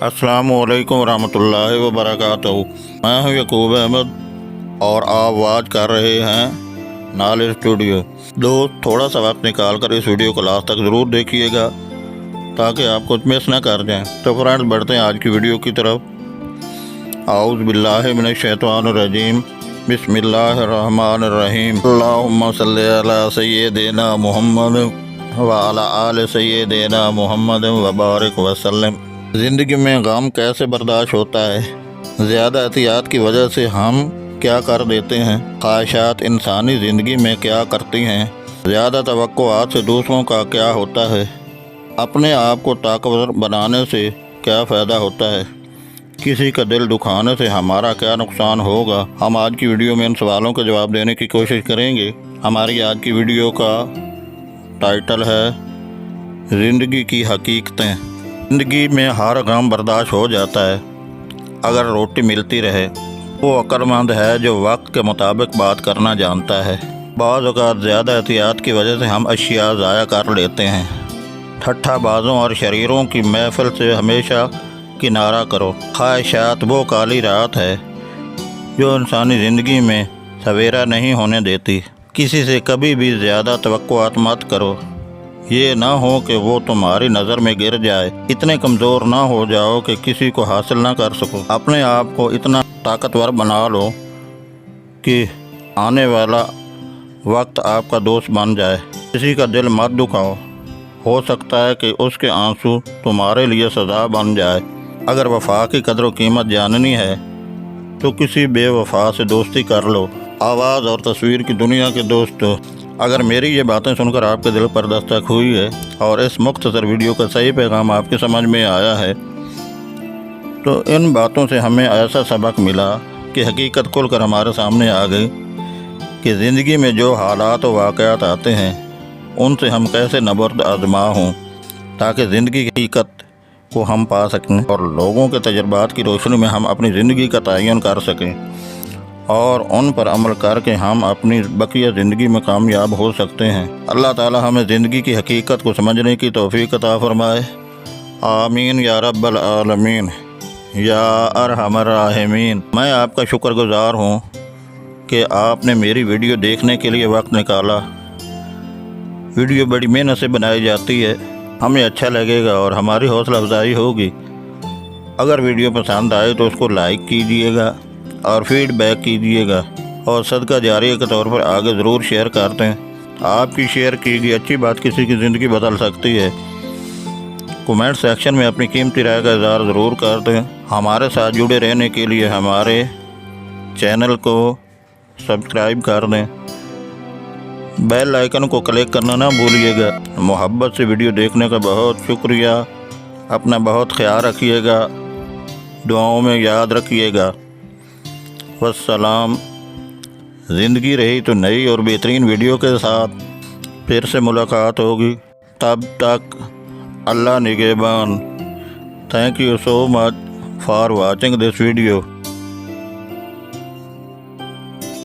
अस्सलाम वालेकुम रहमतुल्लाहि व बरकातहू। मैं हूँ यकूब अहमद और आप वाच कर रहे हैं नाल स्टूडियो। दोस्त, थोड़ा सा वक्त निकाल कर इस वीडियो को लास्ट तक ज़रूर देखिएगा ताकि आप कुछ मिस ना कर जाएं। तो फ्रेंड्स, बढ़ते हैं आज की वीडियो की तरफ। आऊज़ु बिल्लाहि मिनश शैतानिर रजीम, बिस्मिल्लाहिर्रहमानिर्रहीम। अल्लाहुम्मा सल्लि अला सय्यिदिना मुहम्मद व अला आलि सय्यिदिना मुहम्मद व बारिक वसल्लम। ज़िंदगी में गम कैसे बर्दाश्त होता है? ज़्यादा एहतियात की वजह से हम क्या कर देते हैं? ख्वाहिशात इंसानी ज़िंदगी में क्या करती हैं? ज़्यादा तवक्कुआत से दूसरों का क्या होता है? अपने आप को ताकतवर बनाने से क्या फ़ायदा होता है? किसी का दिल दुखाने से हमारा क्या नुकसान होगा? हम आज की वीडियो में इन सवालों के जवाब देने की कोशिश करेंगे। हमारी आज की वीडियो का टाइटल है ज़िंदगी की हकीकतें। ज़िंदगी में हर गम बर्दाश्त हो जाता है अगर रोटी मिलती रहे। वो अक्लमंद है जो वक्त के मुताबिक बात करना जानता है। बाज़ औक़ात ज़्यादा एहतियात की वजह से हम अशिया ज़ाया कर लेते हैं। ठट्ठाबाजों और शरीरों की महफिल से हमेशा किनारा करो। ख्वाहिशात वो काली रात है जो इंसानी ज़िंदगी में सवेरा नहीं होने देती। किसी से कभी भी ज़्यादा तवक्कुआत मत करो। ये ना हो कि वो तुम्हारी नज़र में गिर जाए। इतने कमज़ोर ना हो जाओ कि किसी को हासिल ना कर सको। अपने आप को इतना ताकतवर बना लो कि आने वाला वक्त आपका दोस्त बन जाए। किसी का दिल मत दुखाओ, हो सकता है कि उसके आंसू तुम्हारे लिए सज़ा बन जाए। अगर वफा की कदर व कीमत जाननी है तो किसी बेवफा से दोस्ती कर लो। आवाज़ और तस्वीर की दुनिया के दोस्तों, अगर मेरी ये बातें सुनकर आपके दिल पर दस्तक हुई है और इस मुख्तसर वीडियो का सही पैगाम आपकी समझ में आया है तो इन बातों से हमें ऐसा सबक मिला कि हकीकत खुलकर हमारे सामने आ गई कि ज़िंदगी में जो हालात व वाक़यात आते हैं उनसे हम कैसे नबर्द आज़मा हों ताकि ज़िंदगी की हकीकत को हम पा सकें और लोगों के तजर्बात की रोशनी में हम अपनी ज़िंदगी का तयन कर सकें और उन पर अमल करके हम अपनी बकिया ज़िंदगी में कामयाब हो सकते हैं। अल्लाह ताला हमें ज़िंदगी की हकीकत को समझने की तौफ़ीक़ अता फ़रमाए। आमीन या रब्बल आलमीन या अरहमर राहिमीन। मैं आपका शुक्रगुज़ार हूँ कि आपने मेरी वीडियो देखने के लिए वक्त निकाला। वीडियो बड़ी मेहनत से बनाई जाती है, हमें अच्छा लगेगा और हमारी हौसला अफजाई होगी। अगर वीडियो पसंद आए तो उसको लाइक कीजिएगा और फीडबैक कीजिएगा और सदका जारिया के तौर पर आगे ज़रूर शेयर कर दें। आपकी शेयर की गई अच्छी बात किसी की ज़िंदगी बदल सकती है। कमेंट सेक्शन में अपनी कीमती राय का इज़हार ज़रूर कर दें। हमारे साथ जुड़े रहने के लिए हमारे चैनल को सब्सक्राइब कर दें। बेल आइकन को क्लिक करना ना भूलिएगा। मोहब्बत से वीडियो देखने का बहुत शुक्रिया। अपना बहुत ख्याल रखिएगा, दुआओं में याद रखिएगा। वस्सलाम। ज़िंदगी रही तो नई और बेहतरीन वीडियो के साथ फिर से मुलाकात होगी। तब तक अल्लाह निगहबान। Thank you so much for watching this video.